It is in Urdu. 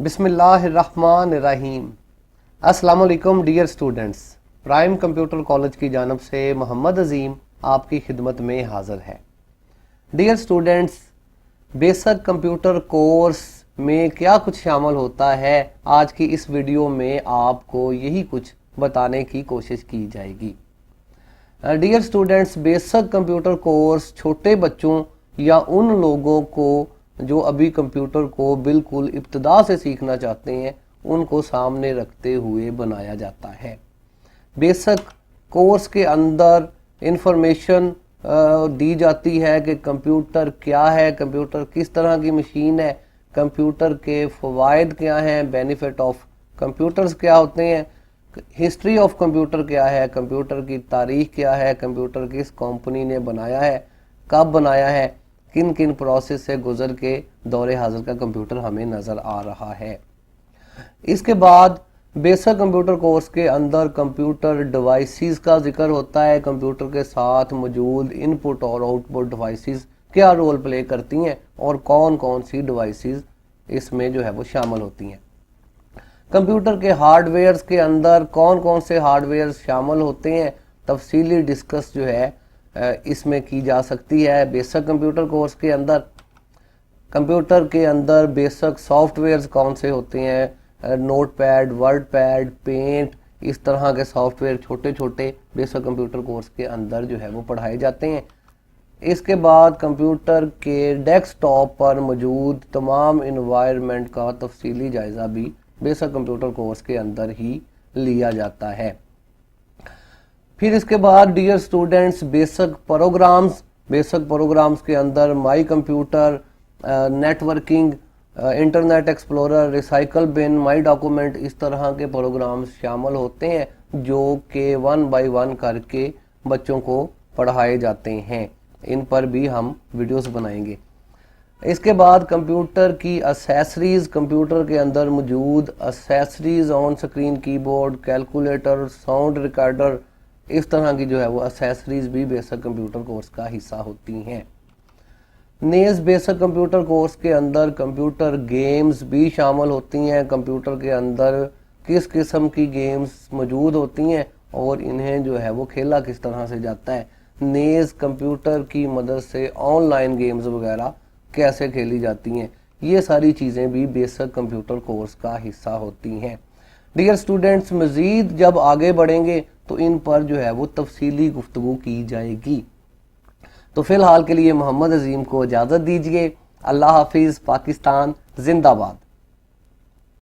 بسم اللہ الرحمن الرحیم۔ السلام علیکم dear students, prime computer college کی جانب سے محمد عظیم آپ کی خدمت میں حاضر ہے۔ Dear students, basic computer course میں کیا کچھ شامل ہوتا ہے، آج کی اس ویڈیو میں آپ کو یہی کچھ بتانے کی کوشش کی جائے گی۔ Dear students, basic computer course چھوٹے بچوں یا ان لوگوں کو جو ابھی کمپیوٹر کو بالکل ابتدا سے سیکھنا چاہتے ہیں ان کو سامنے رکھتے ہوئے بنایا جاتا ہے۔ بیسک کورس کے اندر انفارمیشن دی جاتی ہے کہ کمپیوٹر کیا ہے، کمپیوٹر کس طرح کی مشین ہے، کمپیوٹر کے فوائد کیا ہیں، بینیفٹ آف کمپیوٹرز کیا ہوتے ہیں، ہسٹری آف کمپیوٹر کیا ہے، کمپیوٹر کی تاریخ کیا ہے، کمپیوٹر کس کمپنی نے بنایا ہے، کب بنایا ہے، کن کن پروسیس سے گزر کے دور حاضر کا کمپیوٹر ہمیں نظر آ رہا ہے۔ اس کے بعد بیسک کمپیوٹر کورس کے اندر کمپیوٹر ڈیوائسز کا ذکر ہوتا ہے، کمپیوٹر کے ساتھ موجود ان پٹ اور آؤٹ پٹ ڈیوائسز کیا رول پلے کرتی ہیں اور کون کون سی ڈیوائسز اس میں جو ہے وہ شامل ہوتی ہیں۔ کمپیوٹر کے ہارڈ ویئرز کے اندر کون کون سے ہارڈ ویئرز شامل ہوتے ہیں، تفصیلی ڈسکس جو ہے اس میں کی جا سکتی ہے۔ بیسک کمپیوٹر کورس کے اندر کمپیوٹر کے اندر بیسک سافٹ ویئرز کون سے ہوتے ہیں، note pad, word pad, paint, اس طرح کے سافٹ ویئر چھوٹے چھوٹے بیسک کمپیوٹر کورس کے اندر جو ہے وہ پڑھائے جاتے ہیں۔ اس کے بعد کمپیوٹر کے ڈیسک ٹاپ پر موجود تمام انوائرمنٹ کا تفصیلی جائزہ بھی بیسک کمپیوٹر کورس کے اندر ہی لیا جاتا ہے۔ پھر اس کے بعد ڈیئر اسٹوڈنٹس بیسک پروگرامز کے اندر my computer, networking, internet explorer, recycle bin, my document, اس طرح کے پروگرامز شامل ہوتے ہیں جو کہ 1 بائی 1 کر کے بچوں کو پڑھائے جاتے ہیں۔ ان پر بھی ہم ویڈیوز بنائیں گے۔ اس کے بعد کمپیوٹر کی اسیسریز، کمپیوٹر کے اندر موجود اسیسریز، آن سکرین کی بورڈ، کیلکولیٹر، ساؤنڈ ریکارڈر، اس طرح کی جو ہے وہ اسیسریز بھی بیسک کمپیوٹر کورس کا حصہ ہوتی ہیں۔ نیز بیسک کمپیوٹر کورس کے اندر کمپیوٹر گیمز بھی شامل ہوتی ہیں۔ کمپیوٹر کے اندر کس قسم کی گیمز موجود ہوتی ہیں اور انہیں جو ہے وہ کھیلا کس طرح سے جاتا ہے۔ نیز کمپیوٹر کی مدد سے آن لائن گیمز وغیرہ کیسے کھیلی جاتی ہیں، یہ ساری چیزیں بھی بیسک کمپیوٹر کورس کا حصہ ہوتی ہیں۔ ڈیئر اسٹوڈنٹس، مزید جب آگے بڑھیں گے تو ان پر جو ہے وہ تفصیلی گفتگو کی جائے گی۔ تو فی الحال کے لیے محمد عظیم کو اجازت دیجیے۔ اللہ حافظ۔ پاکستان زندہ باد۔